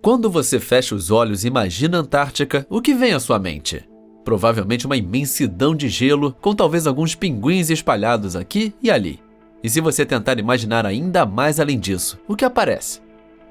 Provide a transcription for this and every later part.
Quando você fecha os olhos e imagina a Antártica, o que vem à sua mente? Provavelmente uma imensidão de gelo, com talvez alguns pinguins espalhados aqui e ali. E se você tentar imaginar ainda mais além disso, o que aparece?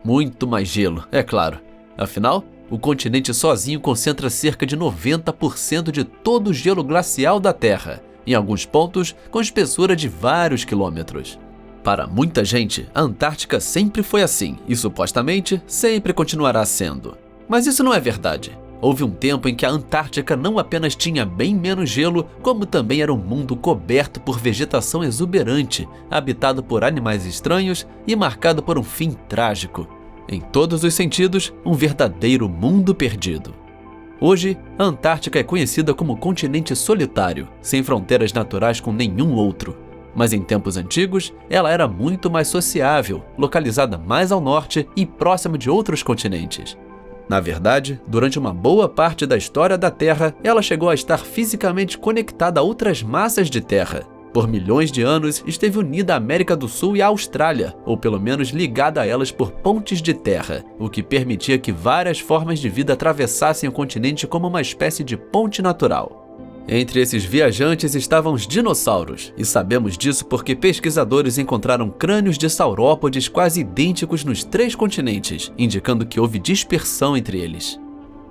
Muito mais gelo, é claro. Afinal, o continente sozinho concentra cerca de 90% de todo o gelo glacial da Terra, em alguns pontos com espessura de vários quilômetros. Para muita gente, a Antártica sempre foi assim e supostamente sempre continuará sendo. Mas isso não é verdade. Houve um tempo em que a Antártica não apenas tinha bem menos gelo, como também era um mundo coberto por vegetação exuberante, habitado por animais estranhos e marcado por um fim trágico. Em todos os sentidos, um verdadeiro mundo perdido. Hoje, a Antártica é conhecida como continente solitário, sem fronteiras naturais com nenhum outro. Mas em tempos antigos, ela era muito mais sociável, localizada mais ao norte e próxima de outros continentes. Na verdade, durante uma boa parte da história da Terra, ela chegou a estar fisicamente conectada a outras massas de terra. Por milhões de anos, esteve unida à América do Sul e à Austrália, ou pelo menos ligada a elas por pontes de terra, o que permitia que várias formas de vida atravessassem o continente como uma espécie de ponte natural. Entre esses viajantes estavam os dinossauros, e sabemos disso porque pesquisadores encontraram crânios de saurópodes quase idênticos nos 3 continentes, indicando que houve dispersão entre eles.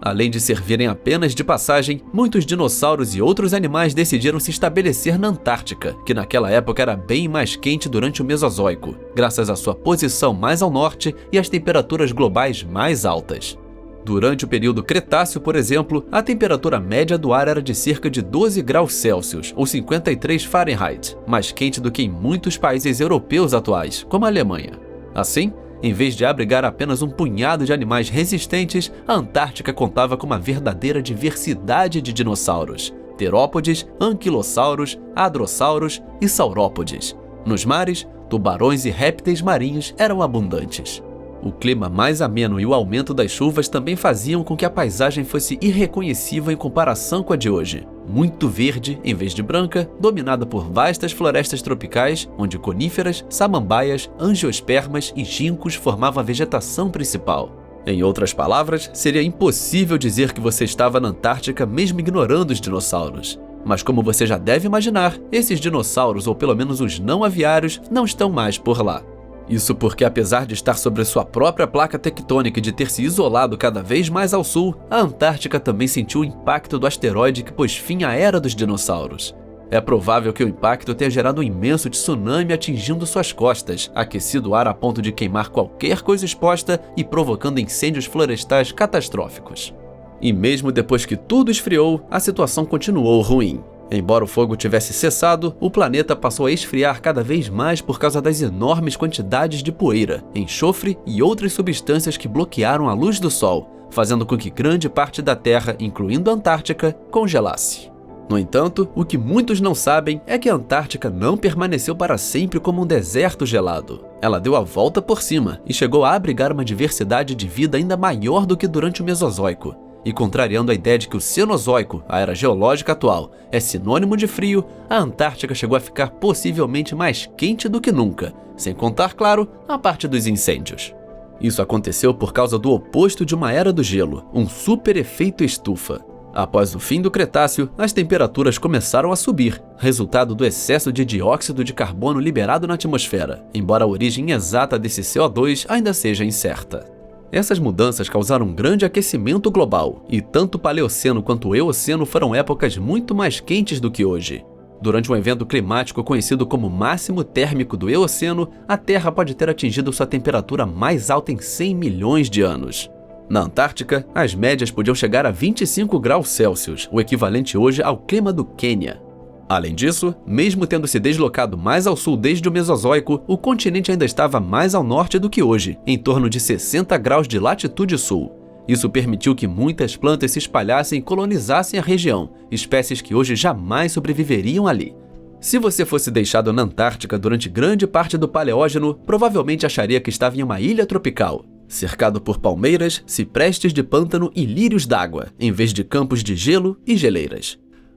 Além de servirem apenas de passagem, muitos dinossauros e outros animais decidiram se estabelecer na Antártica, que naquela época era bem mais quente durante o Mesozoico, graças à sua posição mais ao norte e às temperaturas globais mais altas. Durante o período Cretáceo, por exemplo, a temperatura média do ar era de cerca de 12 graus Celsius, ou 53 Fahrenheit, mais quente do que em muitos países europeus atuais, como a Alemanha. Assim, em vez de abrigar apenas um punhado de animais resistentes, a Antártica contava com uma verdadeira diversidade de dinossauros, terópodes, anquilossauros, hadrossauros e saurópodes. Nos mares, tubarões e répteis marinhos eram abundantes. O clima mais ameno e o aumento das chuvas também faziam com que a paisagem fosse irreconhecível em comparação com a de hoje. Muito verde, em vez de branca, dominada por vastas florestas tropicais, onde coníferas, samambaias, angiospermas e ginkgos formavam a vegetação principal. Em outras palavras, seria impossível dizer que você estava na Antártica mesmo ignorando os dinossauros. Mas como você já deve imaginar, esses dinossauros, ou pelo menos os não aviários, não estão mais por lá. Isso porque, apesar de estar sobre sua própria placa tectônica e de ter se isolado cada vez mais ao sul, a Antártica também sentiu o impacto do asteroide que pôs fim à era dos dinossauros. É provável que o impacto tenha gerado um imenso tsunami atingindo suas costas, aquecido o ar a ponto de queimar qualquer coisa exposta e provocando incêndios florestais catastróficos. E mesmo depois que tudo esfriou, a situação continuou ruim. Embora o fogo tivesse cessado, o planeta passou a esfriar cada vez mais por causa das enormes quantidades de poeira, enxofre e outras substâncias que bloquearam a luz do Sol, fazendo com que grande parte da Terra, incluindo a Antártica, congelasse. No entanto, o que muitos não sabem é que a Antártica não permaneceu para sempre como um deserto gelado. Ela deu a volta por cima e chegou a abrigar uma diversidade de vida ainda maior do que durante o Mesozoico. E contrariando a ideia de que o Cenozoico, a era geológica atual, é sinônimo de frio, a Antártica chegou a ficar possivelmente mais quente do que nunca, sem contar, claro, a parte dos incêndios. Isso aconteceu por causa do oposto de uma era do gelo, um super efeito estufa. Após o fim do Cretáceo, as temperaturas começaram a subir, resultado do excesso de dióxido de carbono liberado na atmosfera, embora a origem exata desse CO2 ainda seja incerta. Essas mudanças causaram um grande aquecimento global, e tanto o Paleoceno quanto o Eoceno foram épocas muito mais quentes do que hoje. Durante um evento climático conhecido como máximo térmico do Eoceno, a Terra pode ter atingido sua temperatura mais alta em 100 milhões de anos. Na Antártica, as médias podiam chegar a 25 graus Celsius, o equivalente hoje ao clima do Quênia. Além disso, mesmo tendo se deslocado mais ao sul desde o Mesozoico, o continente ainda estava mais ao norte do que hoje, em torno de 60 graus de latitude sul. Isso permitiu que muitas plantas se espalhassem e colonizassem a região, espécies que hoje jamais sobreviveriam ali. Se você fosse deixado na Antártica durante grande parte do Paleógeno, provavelmente acharia que estava em uma ilha tropical, cercado por palmeiras, ciprestes de pântano e lírios d'água, em vez de campos de gelo e geleiras.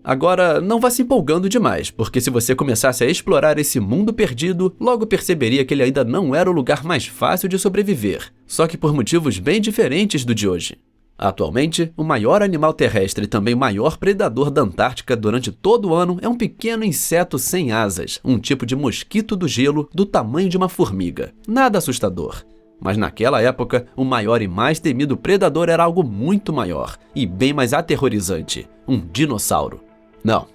Agora, não vá se empolgando demais, porque se você começasse a explorar esse mundo perdido, logo perceberia que ele ainda não era o lugar mais fácil de sobreviver, só que por motivos bem diferentes do de hoje. Atualmente, o maior animal terrestre e também o maior predador da Antártica durante todo o ano é um pequeno inseto sem asas, um tipo de mosquito do gelo do tamanho de uma formiga. Nada assustador. Mas naquela época, o maior e mais temido predador era algo muito maior e bem mais aterrorizante: um dinossauro.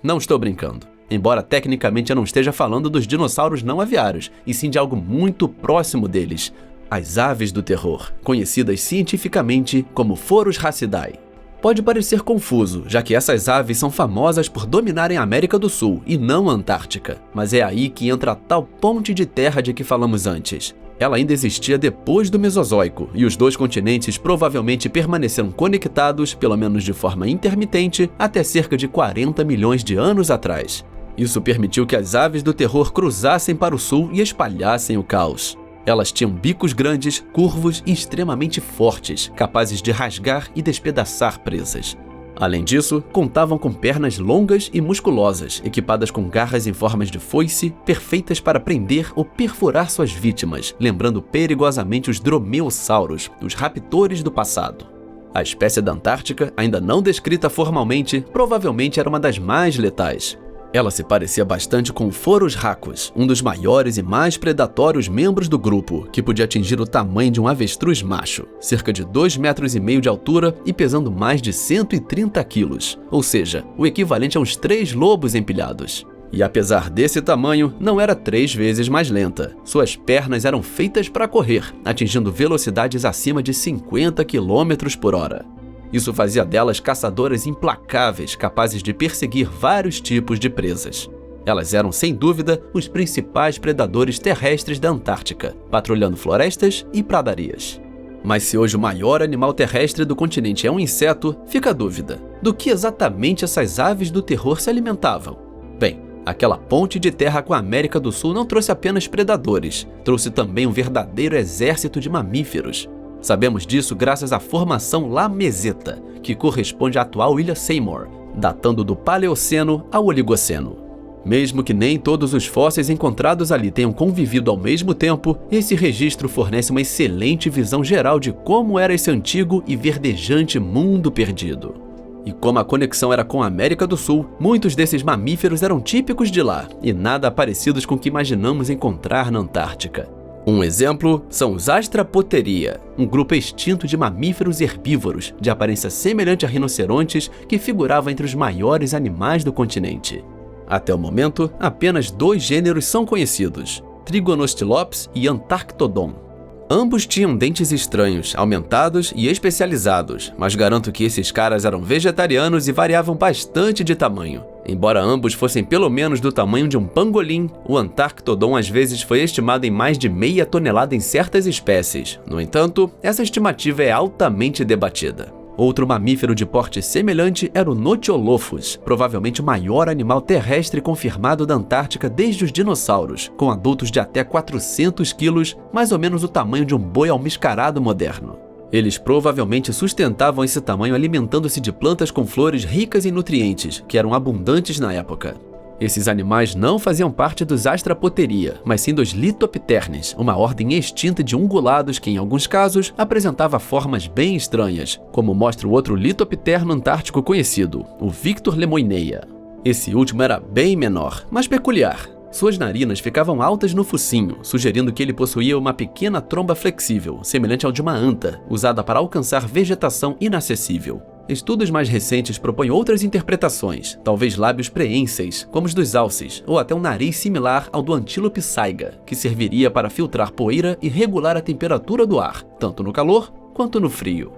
Não estou brincando. Embora tecnicamente eu não esteja falando dos dinossauros não aviários, e sim de algo muito próximo deles: as aves do terror, conhecidas cientificamente como Phorusrhacidae. Pode parecer confuso, já que essas aves são famosas por dominarem a América do Sul e não a Antártica, mas é aí que entra a tal ponte de terra de que falamos antes. Ela ainda existia depois do Mesozoico, e os dois continentes provavelmente permaneceram conectados, pelo menos de forma intermitente, até cerca de 40 milhões de anos atrás. Isso permitiu que as aves do terror cruzassem para o sul e espalhassem o caos. Elas tinham bicos grandes, curvos e extremamente fortes, capazes de rasgar e despedaçar presas. Além disso, contavam com pernas longas e musculosas, equipadas com garras em formas de foice, perfeitas para prender ou perfurar suas vítimas, lembrando perigosamente os dromeossauros, os raptores do passado. A espécie da Antártica, ainda não descrita formalmente, provavelmente era uma das mais letais. Ela se parecia bastante com o Phorusrhacus, um dos maiores e mais predatórios membros do grupo, que podia atingir o tamanho de um avestruz macho, cerca de 2,5 metros de altura e pesando mais de 130 quilos, ou seja, o equivalente a uns 3 lobos empilhados. E apesar desse tamanho, não era 3 vezes mais lenta. Suas pernas eram feitas para correr, atingindo velocidades acima de 50 km por hora. Isso fazia delas caçadoras implacáveis, capazes de perseguir vários tipos de presas. Elas eram, sem dúvida, os principais predadores terrestres da Antártica, patrulhando florestas e pradarias. Mas se hoje o maior animal terrestre do continente é um inseto, fica a dúvida: do que exatamente essas aves do terror se alimentavam? Bem, aquela ponte de terra com a América do Sul não trouxe apenas predadores, trouxe também um verdadeiro exército de mamíferos. Sabemos disso graças à formação La Meseta, que corresponde à atual ilha Seymour, datando do Paleoceno ao Oligoceno. Mesmo que nem todos os fósseis encontrados ali tenham convivido ao mesmo tempo, esse registro fornece uma excelente visão geral de como era esse antigo e verdejante mundo perdido. E como a conexão era com a América do Sul, muitos desses mamíferos eram típicos de lá e nada parecidos com o que imaginamos encontrar na Antártica. Um exemplo são os Astrapoteria, um grupo extinto de mamíferos herbívoros, de aparência semelhante a rinocerontes, que figurava entre os maiores animais do continente. Até o momento, apenas 2 gêneros são conhecidos: Trigonostylops e Antarctodon. Ambos tinham dentes estranhos, aumentados e especializados, mas garanto que esses caras eram vegetarianos e variavam bastante de tamanho. Embora ambos fossem pelo menos do tamanho de um pangolim, o Antarctodon às vezes foi estimado em mais de meia tonelada em certas espécies. No entanto, essa estimativa é altamente debatida. Outro mamífero de porte semelhante era o Nothiolophus, provavelmente o maior animal terrestre confirmado da Antártica desde os dinossauros, com adultos de até 400 quilos, mais ou menos o tamanho de um boi almiscarado moderno. Eles provavelmente sustentavam esse tamanho alimentando-se de plantas com flores ricas em nutrientes, que eram abundantes na época. Esses animais não faziam parte dos Astrapoteria, mas sim dos Litopternes, uma ordem extinta de ungulados que, em alguns casos, apresentava formas bem estranhas, como mostra o outro Litopterno antártico conhecido, o Victor lemoineia. Esse último era bem menor, mas peculiar. Suas narinas ficavam altas no focinho, sugerindo que ele possuía uma pequena tromba flexível, semelhante ao de uma anta, usada para alcançar vegetação inacessível. Estudos mais recentes propõem outras interpretações, talvez lábios preenseis, como os dos alces, ou até um nariz similar ao do antílope saiga, que serviria para filtrar poeira e regular a temperatura do ar, tanto no calor quanto no frio.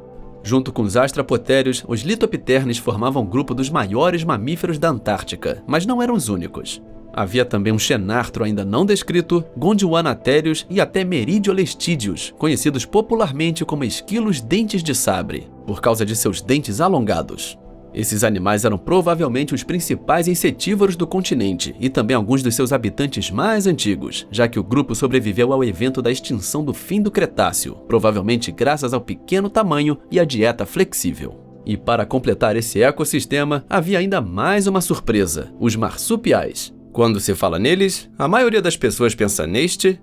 Junto com os astrapotérios, os litopternes formavam um grupo dos maiores mamíferos da Antártica, mas não eram os únicos. Havia também um xenartro ainda não descrito, gondwanatérios e até meridiolestídeos, conhecidos popularmente como esquilos dentes de sabre, por causa de seus dentes alongados. Esses animais eram provavelmente os principais insetívoros do continente e também alguns dos seus habitantes mais antigos, já que o grupo sobreviveu ao evento da extinção do fim do Cretáceo, provavelmente graças ao pequeno tamanho e à dieta flexível. E para completar esse ecossistema, havia ainda mais uma surpresa: os marsupiais. Quando se fala neles, a maioria das pessoas pensa neste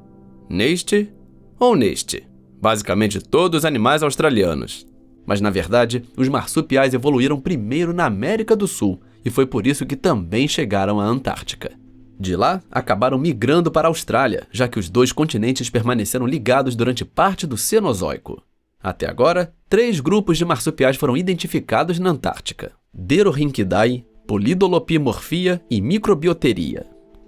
ou neste. Basicamente todos os animais australianos. Mas na verdade, os marsupiais evoluíram primeiro na América do Sul, e foi por isso que também chegaram à Antártica. De lá, acabaram migrando para a Austrália, já que os dois continentes permaneceram ligados durante parte do Cenozoico. Até agora, 3 grupos de marsupiais foram identificados na Antártica: Derorhynchidae, Polydolopimorphia e Microbioteria.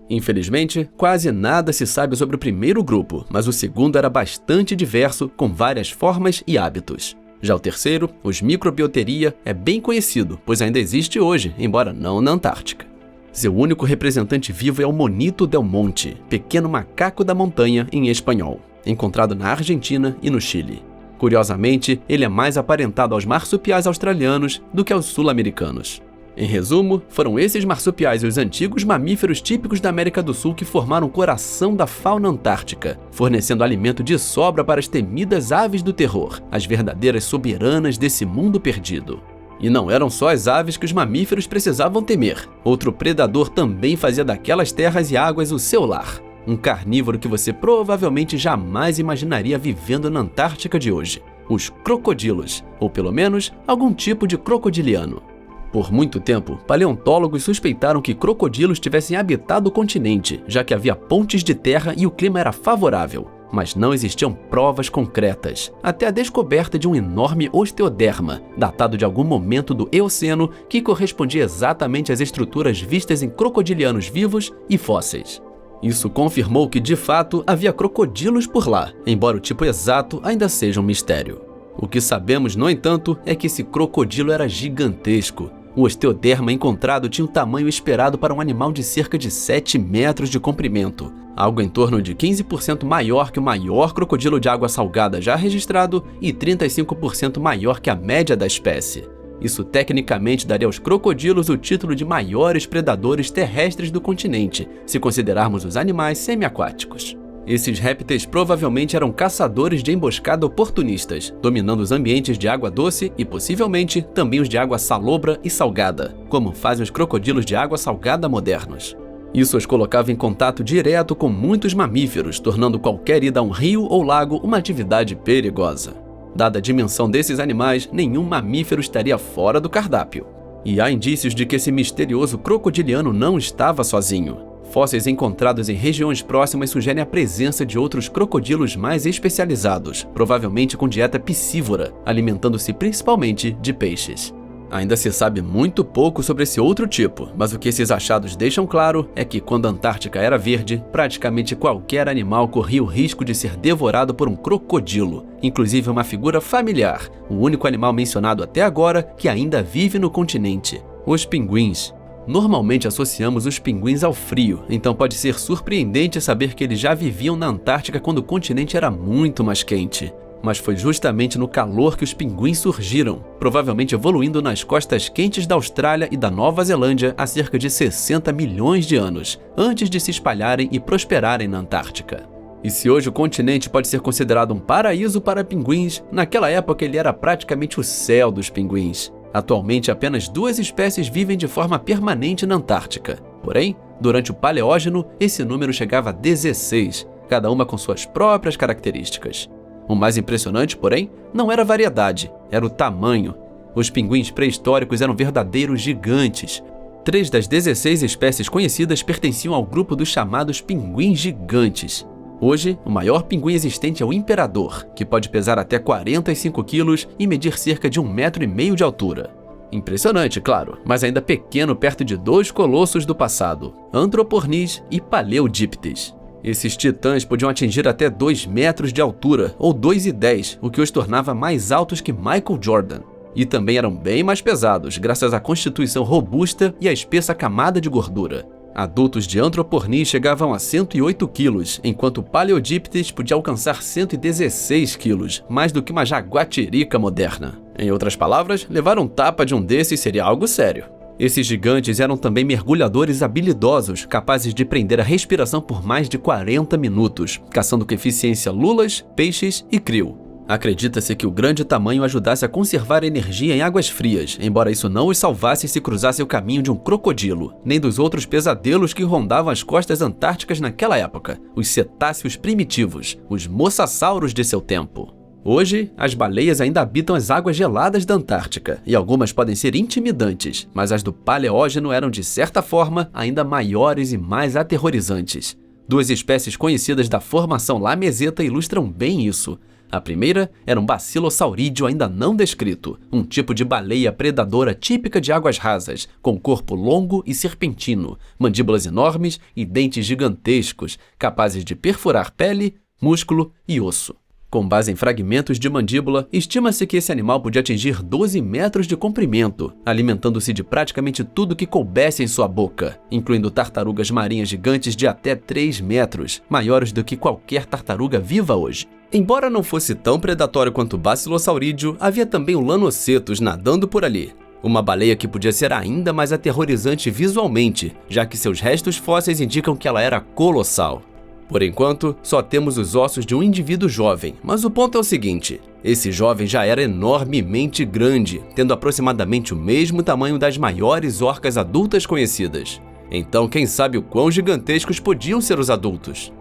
Infelizmente, quase nada se sabe sobre o primeiro grupo, mas o segundo era bastante diverso, com várias formas e hábitos. Já o terceiro, os Microbioteria, é bem conhecido, pois ainda existe hoje, embora não na Antártica. Seu único representante vivo é o Monito del Monte, pequeno macaco da montanha em espanhol, encontrado na Argentina e no Chile. Curiosamente, ele é mais aparentado aos marsupiais australianos do que aos sul-americanos. Em resumo, foram esses marsupiais os antigos mamíferos típicos da América do Sul que formaram o coração da fauna antártica, fornecendo alimento de sobra para as temidas aves do terror, as verdadeiras soberanas desse mundo perdido. E não eram só as aves que os mamíferos precisavam temer. Outro predador também fazia daquelas terras e águas o seu lar. Um carnívoro que você provavelmente jamais imaginaria vivendo na Antártica de hoje: os crocodilos, ou pelo menos algum tipo de crocodiliano. Por muito tempo, paleontólogos suspeitaram que crocodilos tivessem habitado o continente, já que havia pontes de terra e o clima era favorável. Mas não existiam provas concretas, até a descoberta de um enorme osteoderma, datado de algum momento do Eoceno, que correspondia exatamente às estruturas vistas em crocodilianos vivos e fósseis. Isso confirmou que, de fato, havia crocodilos por lá, embora o tipo exato ainda seja um mistério. O que sabemos, no entanto, é que esse crocodilo era gigantesco. O osteoderma encontrado tinha o tamanho esperado para um animal de cerca de 7 metros de comprimento, algo em torno de 15% maior que o maior crocodilo de água salgada já registrado e 35% maior que a média da espécie. Isso tecnicamente daria aos crocodilos o título de maiores predadores terrestres do continente, se considerarmos os animais semiaquáticos. Esses répteis provavelmente eram caçadores de emboscada oportunistas, dominando os ambientes de água doce e possivelmente também os de água salobra e salgada, como fazem os crocodilos de água salgada modernos. Isso os colocava em contato direto com muitos mamíferos, tornando qualquer ida a um rio ou lago uma atividade perigosa. Dada a dimensão desses animais, nenhum mamífero estaria fora do cardápio. E há indícios de que esse misterioso crocodiliano não estava sozinho. Fósseis encontrados em regiões próximas sugerem a presença de outros crocodilos mais especializados, provavelmente com dieta piscívora, alimentando-se principalmente de peixes. Ainda se sabe muito pouco sobre esse outro tipo, mas o que esses achados deixam claro é que quando a Antártica era verde, praticamente qualquer animal corria o risco de ser devorado por um crocodilo, inclusive uma figura familiar, o único animal mencionado até agora que ainda vive no continente: os pinguins. Normalmente associamos os pinguins ao frio, então pode ser surpreendente saber que eles já viviam na Antártica quando o continente era muito mais quente. Mas foi justamente no calor que os pinguins surgiram, provavelmente evoluindo nas costas quentes da Austrália e da Nova Zelândia há cerca de 60 milhões de anos, antes de se espalharem e prosperarem na Antártica. E se hoje o continente pode ser considerado um paraíso para pinguins, naquela época ele era praticamente o céu dos pinguins. Atualmente, apenas 2 espécies vivem de forma permanente na Antártica. Porém, durante o Paleógeno, esse número chegava a 16, cada uma com suas próprias características. O mais impressionante, porém, não era a variedade, era o tamanho. Os pinguins pré-históricos eram verdadeiros gigantes. 3 das 16 espécies conhecidas pertenciam ao grupo dos chamados pinguins gigantes. Hoje, o maior pinguim existente é o imperador, que pode pesar até 45 quilos e medir cerca de 1,5 metro de altura. Impressionante, claro, mas ainda pequeno perto de 2 colossos do passado, Anthropornis e Paleodiptes. Esses titãs podiam atingir até 2 metros de altura, ou 2,10, o que os tornava mais altos que Michael Jordan. E também eram bem mais pesados, graças à constituição robusta e à espessa camada de gordura. Adultos de Anthropornis chegavam a 108 quilos, enquanto Paleodiptes podia alcançar 116 quilos, mais do que uma jaguatirica moderna. Em outras palavras, levar um tapa de um desses seria algo sério. Esses gigantes eram também mergulhadores habilidosos, capazes de prender a respiração por mais de 40 minutos, caçando com eficiência lulas, peixes e krill. Acredita-se que o grande tamanho ajudasse a conservar energia em águas frias, embora isso não os salvasse se cruzasse o caminho de um crocodilo, nem dos outros pesadelos que rondavam as costas antárticas naquela época, os cetáceos primitivos, os mosassauros de seu tempo. Hoje, as baleias ainda habitam as águas geladas da Antártica, e algumas podem ser intimidantes, mas as do Paleógeno eram, de certa forma, ainda maiores e mais aterrorizantes. Duas espécies conhecidas da formação La Meseta ilustram bem isso. A primeira era um Bacilosaurídeo ainda não descrito, um tipo de baleia predadora típica de águas rasas, com corpo longo e serpentino, mandíbulas enormes e dentes gigantescos, capazes de perfurar pele, músculo e osso. Com base em fragmentos de mandíbula, estima-se que esse animal podia atingir 12 metros de comprimento, alimentando-se de praticamente tudo que coubesse em sua boca, incluindo tartarugas marinhas gigantes de até 3 metros, maiores do que qualquer tartaruga viva hoje. Embora não fosse tão predatório quanto o Bacilosaurídeo, havia também o Lanocetus nadando por ali. Uma baleia que podia ser ainda mais aterrorizante visualmente, já que seus restos fósseis indicam que ela era colossal. Por enquanto, só temos os ossos de um indivíduo jovem, mas o ponto é o seguinte: esse jovem já era enormemente grande, tendo aproximadamente o mesmo tamanho das maiores orcas adultas conhecidas. Então, quem sabe o quão gigantescos podiam ser os adultos?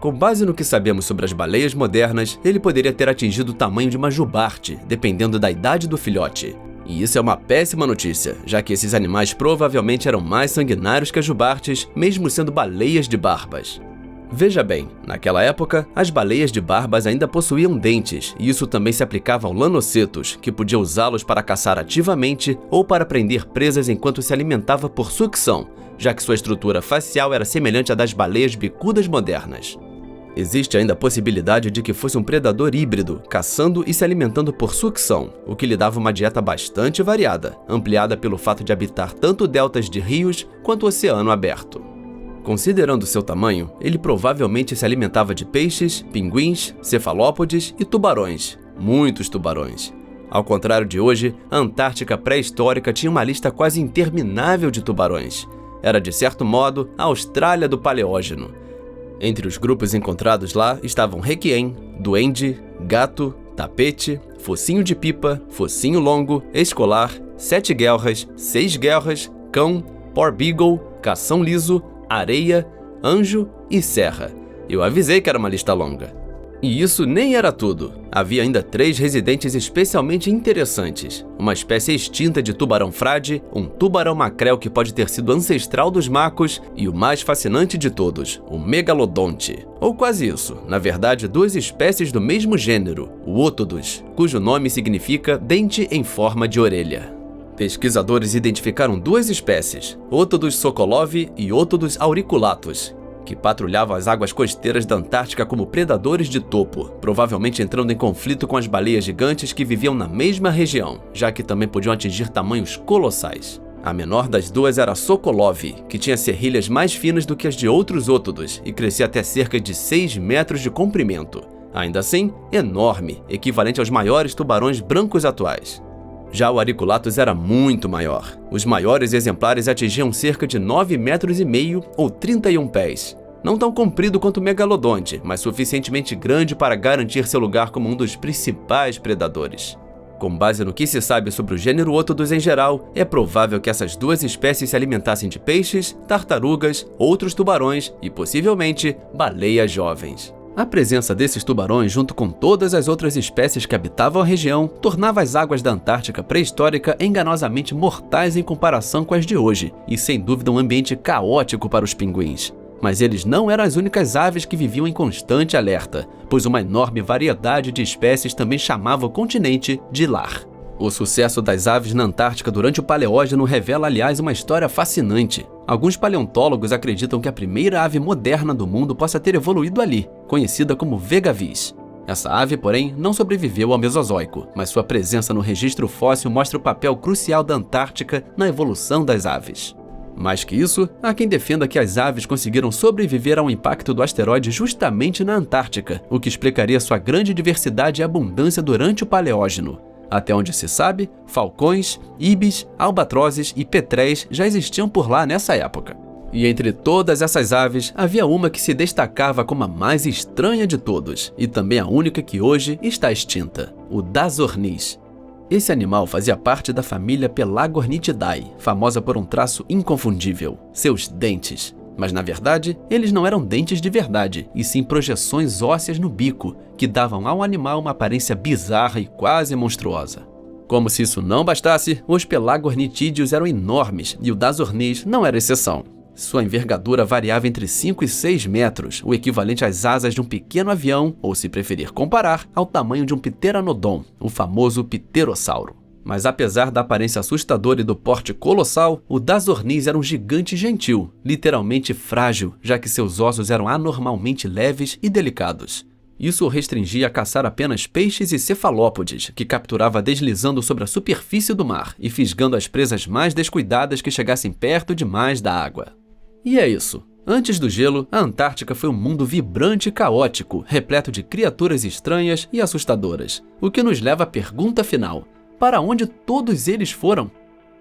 Com base no que sabemos sobre as baleias modernas, ele poderia ter atingido o tamanho de uma jubarte, dependendo da idade do filhote. E isso é uma péssima notícia, já que esses animais provavelmente eram mais sanguinários que as jubartes, mesmo sendo baleias de barbas. Veja bem, naquela época, as baleias de barbas ainda possuíam dentes, e isso também se aplicava ao Lanocetus, que podia usá-los para caçar ativamente ou para prender presas enquanto se alimentava por sucção, já que sua estrutura facial era semelhante à das baleias bicudas modernas. Existe ainda a possibilidade de que fosse um predador híbrido, caçando e se alimentando por sucção, o que lhe dava uma dieta bastante variada, ampliada pelo fato de habitar tanto deltas de rios quanto o oceano aberto. Considerando seu tamanho, ele provavelmente se alimentava de peixes, pinguins, cefalópodes e tubarões, muitos tubarões. Ao contrário de hoje, a Antártica pré-histórica tinha uma lista quase interminável de tubarões. Era, de certo modo, a Austrália do Paleógeno. Entre os grupos encontrados lá estavam requiem, duende, gato, tapete, focinho de pipa, focinho longo, escolar, 7 guelras, 6 guelras, cão, porbeagle, cação liso, areia, anjo e serra. Eu avisei que era uma lista longa. E isso nem era tudo. Havia ainda 3 residentes especialmente interessantes. Uma espécie extinta de tubarão frade, um tubarão macrel que pode ter sido ancestral dos macos e o mais fascinante de todos, o megalodonte. Ou quase isso. Na verdade, 2 espécies do mesmo gênero, o Otodus, cujo nome significa dente em forma de orelha. Pesquisadores identificaram 2 espécies, Otodus sokolov e Otodus auriculatus, que patrulhavam as águas costeiras da Antártica como predadores de topo, provavelmente entrando em conflito com as baleias gigantes que viviam na mesma região, já que também podiam atingir tamanhos colossais. A menor das 2 era a Sokolov, que tinha serrilhas mais finas do que as de outros Otodus e crescia até cerca de 6 metros de comprimento. Ainda assim, enorme, equivalente aos maiores tubarões brancos atuais. Já o Auriculatus era muito maior. Os maiores exemplares atingiam cerca de 9,5 metros ou 31 pés. Não tão comprido quanto o megalodonte, mas suficientemente grande para garantir seu lugar como um dos principais predadores. Com base no que se sabe sobre o gênero Otodus em geral, é provável que essas 2 espécies se alimentassem de peixes, tartarugas, outros tubarões e, possivelmente, baleias jovens. A presença desses tubarões, junto com todas as outras espécies que habitavam a região, tornava as águas da Antártica pré-histórica enganosamente mortais em comparação com as de hoje, e sem dúvida um ambiente caótico para os pinguins. Mas eles não eram as únicas aves que viviam em constante alerta, pois uma enorme variedade de espécies também chamava o continente de lar. O sucesso das aves na Antártica durante o Paleógeno revela, aliás, uma história fascinante. Alguns paleontólogos acreditam que a primeira ave moderna do mundo possa ter evoluído ali, conhecida como vegavis. Essa ave, porém, não sobreviveu ao Mesozoico, mas sua presença no registro fóssil mostra o papel crucial da Antártica na evolução das aves. Mais que isso, há quem defenda que as aves conseguiram sobreviver ao impacto do asteroide justamente na Antártica, o que explicaria sua grande diversidade e abundância durante o Paleógeno. Até onde se sabe, falcões, ibis, albatrozes e petréis já existiam por lá nessa época. E entre todas essas aves, havia uma que se destacava como a mais estranha de todos, e também a única que hoje está extinta, o Dazornis. Esse animal fazia parte da família Pelagornithidae, famosa por um traço inconfundível, seus dentes. Mas na verdade, eles não eram dentes de verdade, e sim projeções ósseas no bico, que davam ao animal uma aparência bizarra e quase monstruosa. Como se isso não bastasse, os pelagornitídeos eram enormes, e o Dazornis não era exceção. Sua envergadura variava entre 5 e 6 metros, o equivalente às asas de um pequeno avião, ou se preferir comparar, ao tamanho de um pteranodon, o famoso pterossauro. Mas apesar da aparência assustadora e do porte colossal, o Dazornis era um gigante gentil, literalmente frágil, já que seus ossos eram anormalmente leves e delicados. Isso o restringia a caçar apenas peixes e cefalópodes, que capturava deslizando sobre a superfície do mar e fisgando as presas mais descuidadas que chegassem perto demais da água. E é isso. Antes do gelo, a Antártica foi um mundo vibrante e caótico, repleto de criaturas estranhas e assustadoras. O que nos leva à pergunta final: para onde todos eles foram?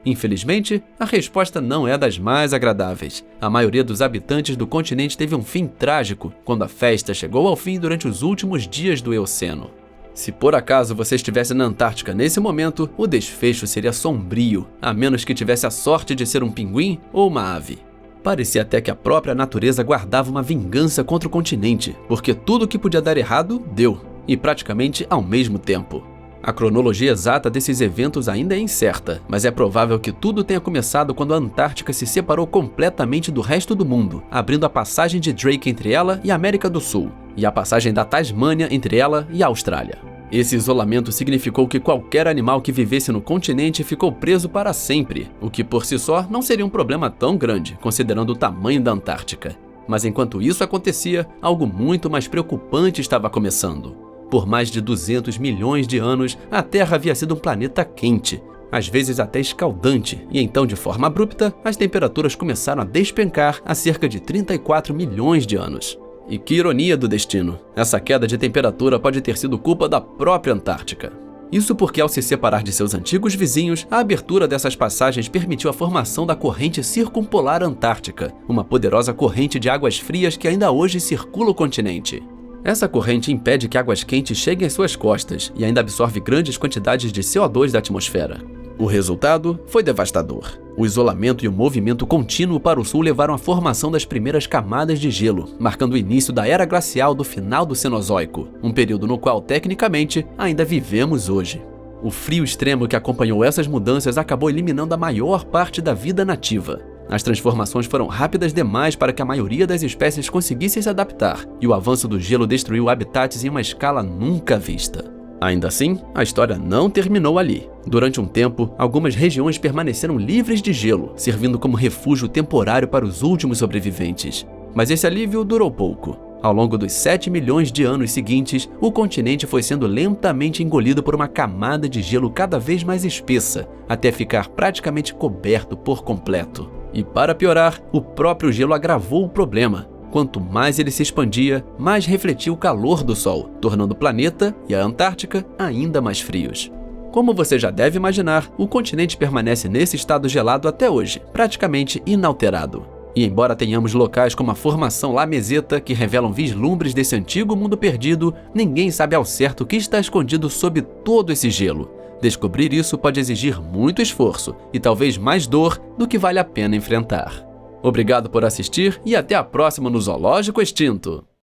Infelizmente, a resposta não é das mais agradáveis. A maioria dos habitantes do continente teve um fim trágico quando a festa chegou ao fim durante os últimos dias do Eoceno. Se por acaso você estivesse na Antártica nesse momento, o desfecho seria sombrio, a menos que tivesse a sorte de ser um pinguim ou uma ave. Parecia até que a própria natureza guardava uma vingança contra o continente, porque tudo que podia dar errado, deu, e praticamente ao mesmo tempo. A cronologia exata desses eventos ainda é incerta, mas é provável que tudo tenha começado quando a Antártica se separou completamente do resto do mundo, abrindo a passagem de Drake entre ela e a América do Sul, e a passagem da Tasmânia entre ela e a Austrália. Esse isolamento significou que qualquer animal que vivesse no continente ficou preso para sempre, o que por si só não seria um problema tão grande, considerando o tamanho da Antártica. Mas enquanto isso acontecia, algo muito mais preocupante estava começando. Por mais de 200 milhões de anos, a Terra havia sido um planeta quente, às vezes até escaldante, e então, de forma abrupta, as temperaturas começaram a despencar há cerca de 34 milhões de anos. E que ironia do destino! Essa queda de temperatura pode ter sido culpa da própria Antártica. Isso porque, ao se separar de seus antigos vizinhos, a abertura dessas passagens permitiu a formação da corrente circumpolar antártica, uma poderosa corrente de águas frias que ainda hoje circula o continente. Essa corrente impede que águas quentes cheguem às suas costas e ainda absorve grandes quantidades de CO2 da atmosfera. O resultado foi devastador. O isolamento e o movimento contínuo para o sul levaram à formação das primeiras camadas de gelo, marcando o início da era glacial do final do Cenozoico, um período no qual, tecnicamente, ainda vivemos hoje. O frio extremo que acompanhou essas mudanças acabou eliminando a maior parte da vida nativa. As transformações foram rápidas demais para que a maioria das espécies conseguisse se adaptar, e o avanço do gelo destruiu habitats em uma escala nunca vista. Ainda assim, a história não terminou ali. Durante um tempo, algumas regiões permaneceram livres de gelo, servindo como refúgio temporário para os últimos sobreviventes. Mas esse alívio durou pouco. Ao longo dos 7 milhões de anos seguintes, o continente foi sendo lentamente engolido por uma camada de gelo cada vez mais espessa, até ficar praticamente coberto por completo. E para piorar, o próprio gelo agravou o problema. Quanto mais ele se expandia, mais refletia o calor do Sol, tornando o planeta e a Antártica ainda mais frios. Como você já deve imaginar, o continente permanece nesse estado gelado até hoje, praticamente inalterado. E embora tenhamos locais como a formação La Meseta que revelam vislumbres desse antigo mundo perdido, ninguém sabe ao certo o que está escondido sob todo esse gelo. Descobrir isso pode exigir muito esforço e talvez mais dor do que vale a pena enfrentar. Obrigado por assistir e até a próxima no Zoológico Extinto!